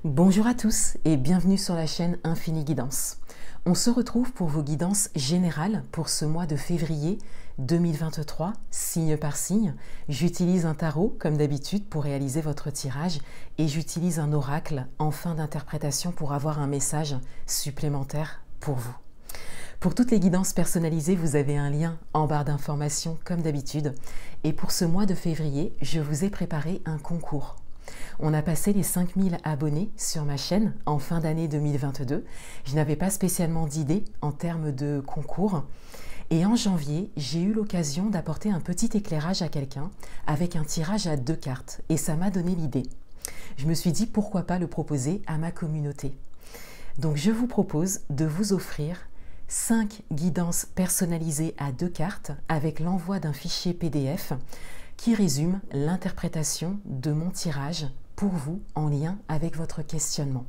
Bonjour à tous et bienvenue sur la chaîne Infini Guidance. On se retrouve pour vos guidances générales pour ce mois de février 2023, signe par signe. J'utilise un tarot comme d'habitude pour réaliser votre tirage et j'utilise un oracle en fin d'interprétation pour avoir un message supplémentaire pour vous. Pour toutes les guidances personnalisées, vous avez un lien en barre d'informations comme d'habitude. Et pour ce mois de février, je vous ai préparé un concours. On a passé les 5000 abonnés sur ma chaîne en fin d'année 2022. Je n'avais pas spécialement d'idée en termes de concours. Et en janvier, j'ai eu l'occasion d'apporter un petit éclairage à quelqu'un avec un tirage à 2 cartes. Et ça m'a donné l'idée. Je me suis dit pourquoi pas le proposer à ma communauté. Donc je vous propose de vous offrir 5 guidances personnalisées à 2 cartes avec l'envoi d'un fichier PDF qui résume l'interprétation de mon tirage pour vous en lien avec votre questionnement.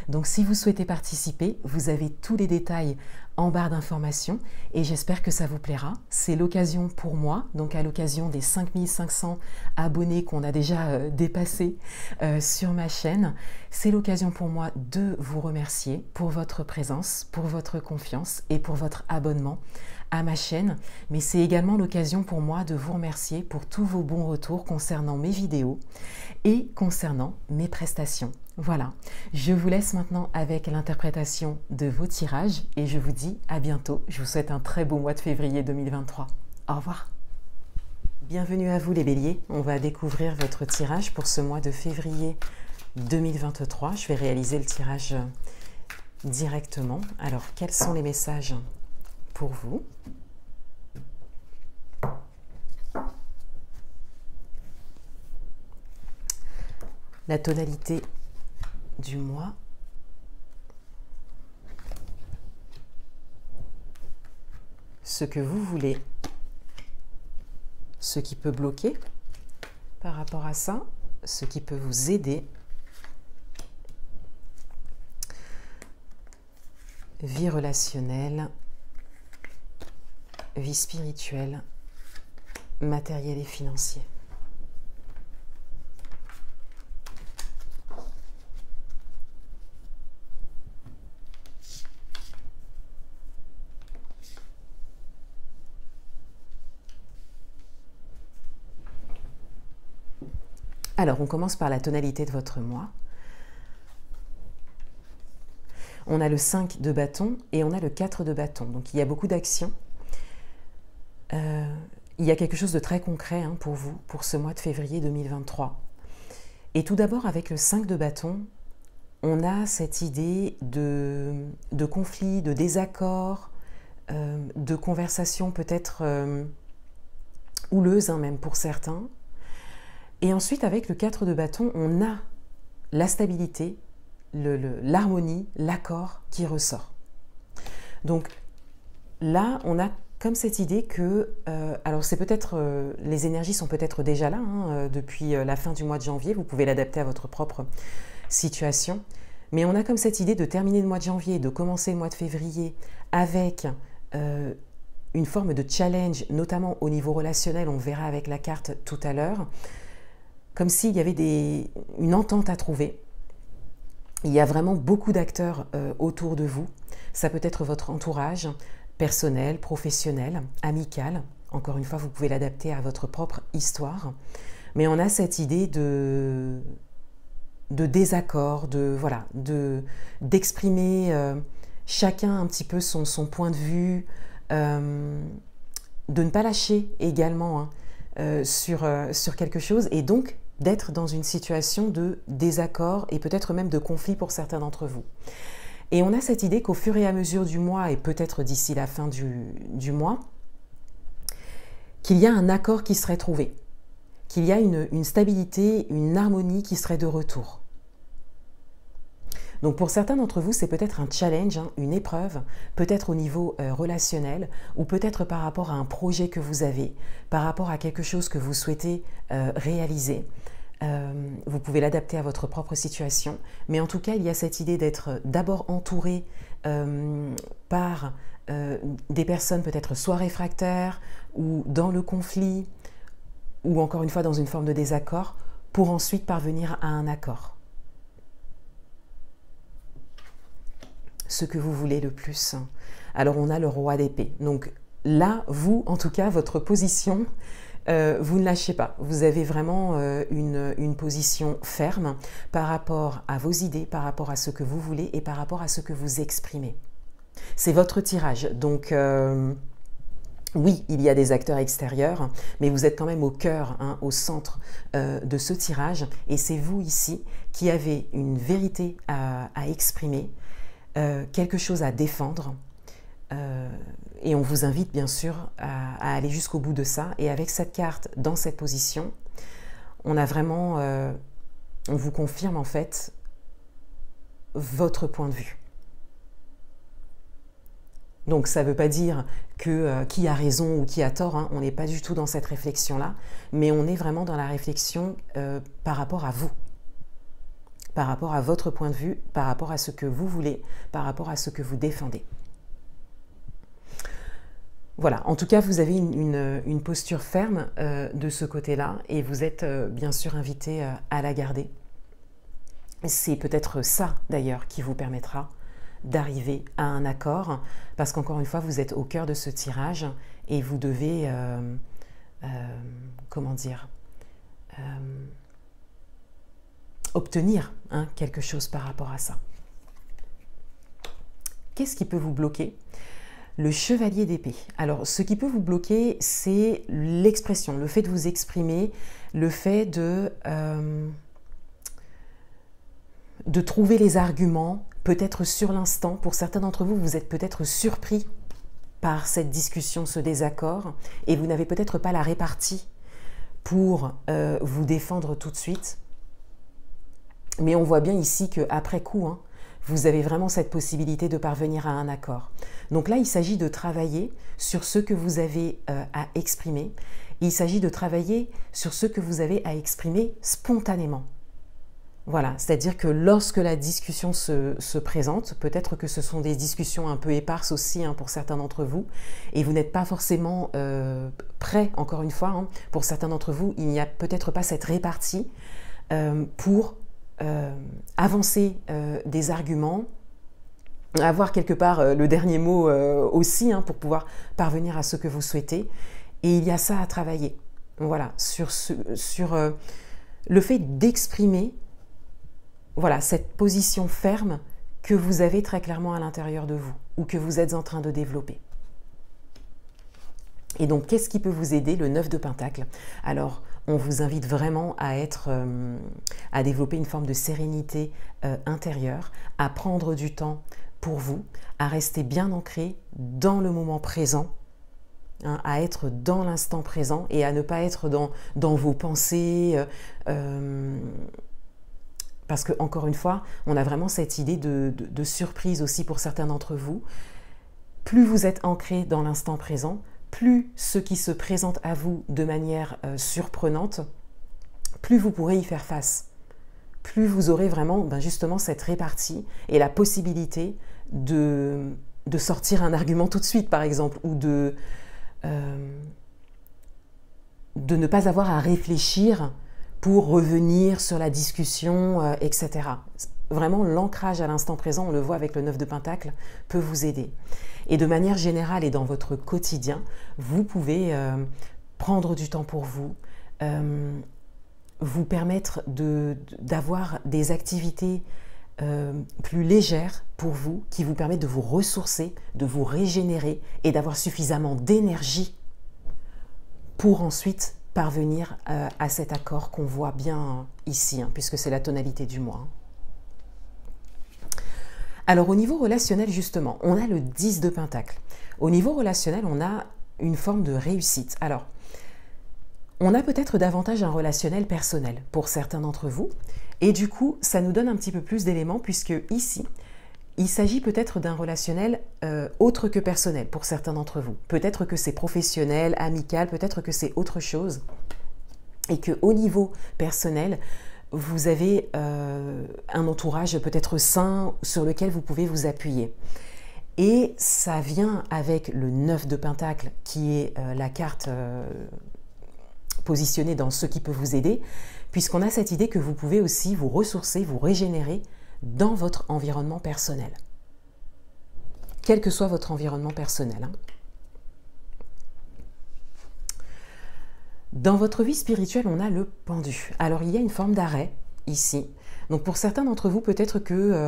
Donc si vous souhaitez participer, vous avez tous les détails en barre d'informations et j'espère que ça vous plaira. C'est l'occasion pour moi, donc à l'occasion des 5500 abonnés qu'on a déjà dépassés sur ma chaîne, c'est l'occasion pour moi de vous remercier pour votre présence, pour votre confiance et pour votre abonnement à ma chaîne, mais c'est également l'occasion pour moi de vous remercier pour tous vos bons retours concernant mes vidéos et concernant mes prestations. Voilà, je vous laisse maintenant avec l'interprétation de vos tirages et je vous dis à bientôt. Je vous souhaite un très beau mois de février 2023. Au revoir. Bienvenue à vous les béliers. On va découvrir votre tirage pour ce mois de février 2023. Je vais réaliser le tirage directement. Alors, quels sont les messages pour vous? La tonalité du mois, ce que vous voulez, ce qui peut bloquer par rapport à ça, ce qui peut vous aider, vie relationnelle, vie spirituelle, matérielle et financier. Alors, on commence par la tonalité de votre mois. On a le 5 de bâton et on a le 4 de bâton. Donc, il y a beaucoup d'actions. Il y a quelque chose de très concret pour vous, pour ce mois de février 2023. Et tout d'abord, avec le 5 de bâton, on a cette idée de conflit, de désaccord, de conversation peut-être houleuse, même pour certains. Et ensuite, avec le 4 de bâton, on a la stabilité, l'harmonie, l'accord qui ressort. Donc là, on a comme cette idée que, alors c'est peut-être, les énergies sont peut-être déjà là depuis la fin du mois de janvier, vous pouvez l'adapter à votre propre situation, mais on a comme cette idée de terminer le mois de janvier, de commencer le mois de février avec une forme de challenge, notamment au niveau relationnel, on verra avec la carte tout à l'heure, comme s'il y avait une entente à trouver. Il y a vraiment beaucoup d'acteurs autour de vous. Ça peut être votre entourage personnel, professionnel, amical. Encore une fois, vous pouvez l'adapter à votre propre histoire. Mais on a cette idée de désaccord, d'exprimer chacun un petit peu son point de vue, de ne pas lâcher également sur quelque chose et donc d'être dans une situation de désaccord et peut-être même de conflit pour certains d'entre vous. Et on a cette idée qu'au fur et à mesure du mois et peut-être d'ici la fin du mois, qu'il y a un accord qui serait trouvé, qu'il y a une stabilité, une harmonie qui serait de retour. Donc pour certains d'entre vous, c'est peut-être un challenge, une épreuve, peut-être au niveau relationnel ou peut-être par rapport à un projet que vous avez, par rapport à quelque chose que vous souhaitez réaliser. Vous pouvez l'adapter à votre propre situation, mais en tout cas, il y a cette idée d'être d'abord entouré par des personnes peut-être soit réfractaires ou dans le conflit ou encore une fois dans une forme de désaccord pour ensuite parvenir à un accord. ce que vous voulez le plus. Alors on a le roi d'épée. Donc là, vous, en tout cas, votre position, vous ne lâchez pas. Vous avez vraiment une position ferme par rapport à vos idées, par rapport à ce que vous voulez et par rapport à ce que vous exprimez. C'est votre tirage. Donc oui, il y a des acteurs extérieurs, mais vous êtes quand même au cœur, hein, au centre de ce tirage. Et c'est vous ici qui avez une vérité à exprimer, quelque chose à défendre. Et on vous invite bien sûr à aller jusqu'au bout de ça. Et avec cette carte, dans cette position, on a vraiment, on vous confirme en fait votre point de vue. Donc ça ne veut pas dire que qui a raison ou qui a tort, hein. On n'est pas du tout dans cette réflexion-là, mais on est vraiment dans la réflexion par rapport à vous, par rapport à votre point de vue, par rapport à ce que vous voulez, par rapport à ce que vous défendez. Voilà, en tout cas, vous avez une posture ferme de ce côté-là et vous êtes bien sûr invité à la garder. C'est peut-être ça d'ailleurs qui vous permettra d'arriver à un accord, parce qu'encore une fois, vous êtes au cœur de ce tirage et vous devez, comment dire, obtenir quelque chose par rapport à ça. Qu'est-ce qui peut vous bloquer ? Le chevalier d'épée. Alors, ce qui peut vous bloquer, c'est l'expression, le fait de vous exprimer, le fait de trouver les arguments, peut-être sur l'instant. Pour certains d'entre vous, vous êtes peut-être surpris par cette discussion, ce désaccord, et vous n'avez peut-être pas la répartie pour vous défendre tout de suite. Mais on voit bien ici qu'après coup, vous avez vraiment cette possibilité de parvenir à un accord. Donc là, il s'agit de travailler sur ce que vous avez à exprimer. Il s'agit de travailler sur ce que vous avez à exprimer spontanément. Voilà, c'est-à-dire que lorsque la discussion se présente, peut-être que ce sont des discussions un peu éparses aussi pour certains d'entre vous, et vous n'êtes pas forcément prêts, encore une fois, pour certains d'entre vous, il n'y a peut-être pas cette répartie pour avancer des arguments, avoir quelque part le dernier mot aussi, pour pouvoir parvenir à ce que vous souhaitez. Et il y a ça à travailler. Voilà, sur le fait d'exprimer cette position ferme que vous avez très clairement à l'intérieur de vous ou que vous êtes en train de développer. Et donc, qu'est-ce qui peut vous aider? Le 9 de Pentacle. Alors, on vous invite vraiment à développer une forme de sérénité intérieure, à prendre du temps pour vous, à rester bien ancré dans le moment présent, à être dans l'instant présent et à ne pas être dans vos pensées. Parce que, encore une fois, on a vraiment cette idée de surprise aussi pour certains d'entre vous. Plus vous êtes ancré dans l'instant présent, plus ce qui se présente à vous de manière surprenante, plus vous pourrez y faire face. Plus vous aurez vraiment justement cette répartie et la possibilité de sortir un argument tout de suite, par exemple, ou de ne pas avoir à réfléchir pour revenir sur la discussion, etc. Vraiment, l'ancrage à l'instant présent, on le voit avec le 9 de Pentacle, peut vous aider. Et de manière générale et dans votre quotidien, vous pouvez prendre du temps pour vous, vous permettre d'avoir des activités plus légères pour vous, qui vous permettent de vous ressourcer, de vous régénérer et d'avoir suffisamment d'énergie pour ensuite parvenir à cet accord qu'on voit bien ici, puisque c'est la tonalité du mois. Alors au niveau relationnel justement, on a le 10 de Pentacle. Au niveau relationnel, on a une forme de réussite. Alors, on a peut-être davantage un relationnel personnel pour certains d'entre vous, et du coup, ça nous donne un petit peu plus d'éléments, puisque ici, il s'agit peut-être d'un relationnel autre que personnel pour certains d'entre vous. Peut-être que c'est professionnel, amical, peut-être que c'est autre chose. Et qu'au niveau personnel, vous avez un entourage peut-être sain sur lequel vous pouvez vous appuyer. Et ça vient avec le 9 de Pentacle, qui est la carte positionnée dans ce qui peut vous aider, puisqu'on a cette idée que vous pouvez aussi vous ressourcer, vous régénérer dans votre environnement personnel. quel que soit votre environnement personnel, hein. Dans votre vie spirituelle, on a le pendu. Alors, il y a une forme d'arrêt ici. Donc, pour certains d'entre vous, peut-être que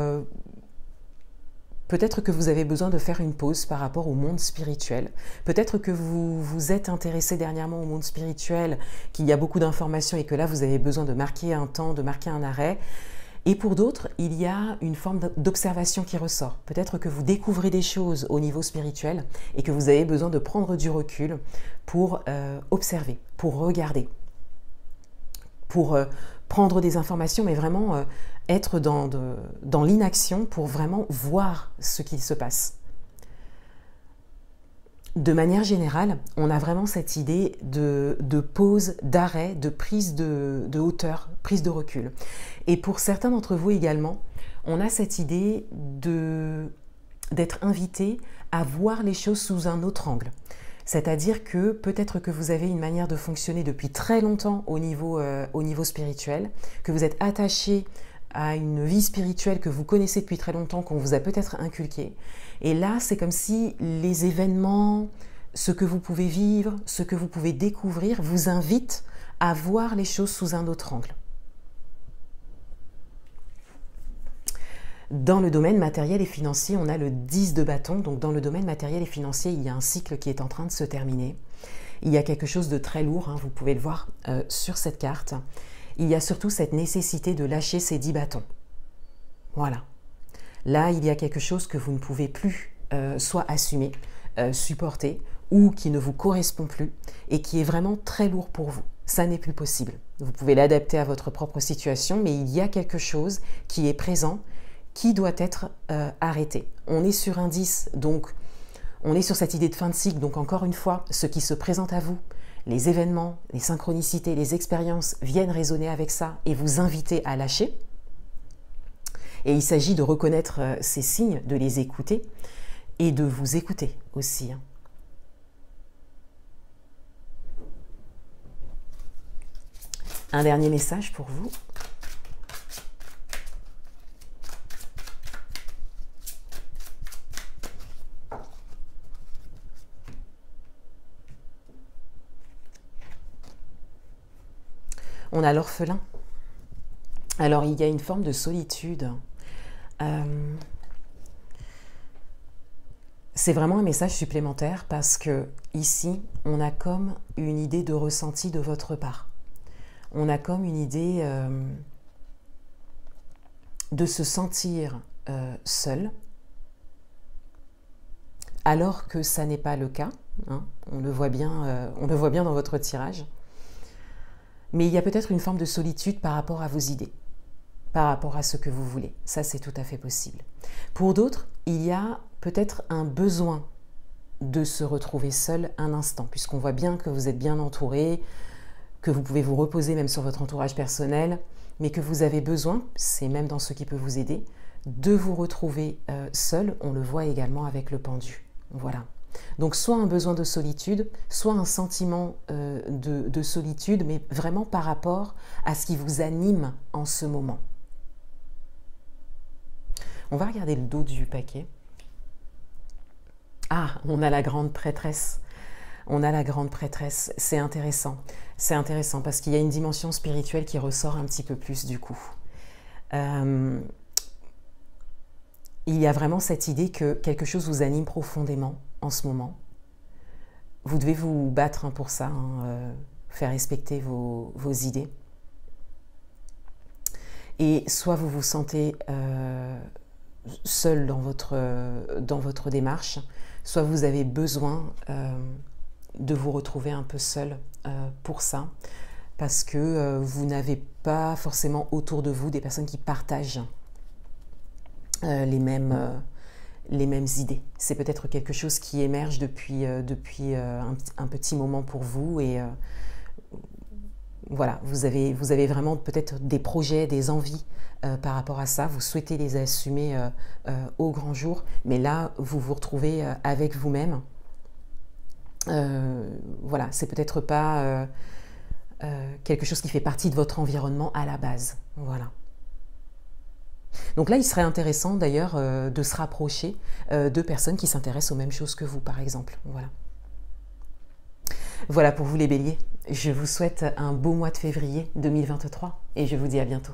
vous avez besoin de faire une pause par rapport au monde spirituel. Peut-être que vous vous êtes intéressé dernièrement au monde spirituel, qu'il y a beaucoup d'informations et que là, vous avez besoin de marquer un temps, de marquer un arrêt. Et pour d'autres, il y a une forme d'observation qui ressort. Peut-être que vous découvrez des choses au niveau spirituel et que vous avez besoin de prendre du recul pour observer, pour regarder, pour prendre des informations, mais vraiment être dans l'inaction pour vraiment voir ce qu'il se passe. De manière générale, on a vraiment cette idée de pause, d'arrêt, de prise de hauteur, prise de recul. Et pour certains d'entre vous également, on a cette idée d'être invité à voir les choses sous un autre angle. C'est-à-dire que peut-être que vous avez une manière de fonctionner depuis très longtemps au niveau spirituel, que vous êtes attaché à une vie spirituelle que vous connaissez depuis très longtemps, qu'on vous a peut-être inculqué. Et là, c'est comme si les événements, ce que vous pouvez vivre, ce que vous pouvez découvrir, vous invitent à voir les choses sous un autre angle. Dans le domaine matériel et financier, on a le 10 de bâton. Donc dans le domaine matériel et financier, il y a un cycle qui est en train de se terminer. Il y a quelque chose de très lourd, hein, vous pouvez le voir sur cette carte. Il y a surtout cette nécessité de lâcher ces 10 bâtons. Voilà. Là, il y a quelque chose que vous ne pouvez plus soit assumer, supporter, ou qui ne vous correspond plus et qui est vraiment très lourd pour vous. Ça n'est plus possible. Vous pouvez l'adapter à votre propre situation, mais il y a quelque chose qui est présent, qui doit être arrêté. On est sur un 10, donc on est sur cette idée de fin de cycle. Donc encore une fois, ce qui se présente à vous, les événements, les synchronicités, les expériences viennent résonner avec ça et vous inviter à lâcher. Et il s'agit de reconnaître ces signes, de les écouter et de vous écouter aussi. Un dernier message pour vous. On a l'orphelin. Alors, il y a une forme de solitude. C'est vraiment un message supplémentaire parce que ici, on a comme une idée de ressenti de votre part. On a comme une idée de se sentir seul, alors que ça n'est pas le cas. Hein, on le voit bien dans votre tirage. Mais il y a peut-être une forme de solitude par rapport à vos idées, par rapport à ce que vous voulez. Ça, c'est tout à fait possible. Pour d'autres, il y a peut-être un besoin de se retrouver seul un instant, puisqu'on voit bien que vous êtes bien entouré, que vous pouvez vous reposer même sur votre entourage personnel, mais que vous avez besoin, c'est même dans ce qui peut vous aider, de vous retrouver seul. On le voit également avec le pendu. Voilà. Donc soit un besoin de solitude, soit un sentiment de solitude, mais vraiment par rapport à ce qui vous anime en ce moment. On va regarder le dos du paquet. Ah, on a la grande prêtresse. On a la grande prêtresse. C'est intéressant. C'est intéressant parce qu'il y a une dimension spirituelle qui ressort un petit peu plus du coup. Il y a vraiment cette idée que quelque chose vous anime profondément en ce moment. Vous devez vous battre pour ça, faire respecter vos idées. Et soit vous vous sentez seul dans votre démarche, soit vous avez besoin de vous retrouver un peu seul pour ça, parce que vous n'avez pas forcément autour de vous des personnes qui partagent les mêmes idées. C'est peut-être quelque chose qui émerge depuis un petit moment pour vous et voilà, vous avez vraiment peut-être des projets, des envies par rapport à ça. Vous souhaitez les assumer au grand jour, mais là, vous vous retrouvez avec vous-même. Voilà, c'est peut-être pas quelque chose qui fait partie de votre environnement à la base. Voilà. Donc là, il serait intéressant d'ailleurs de se rapprocher de personnes qui s'intéressent aux mêmes choses que vous, par exemple. Voilà. Voilà pour vous les béliers. Je vous souhaite un beau mois de février 2023 et je vous dis à bientôt.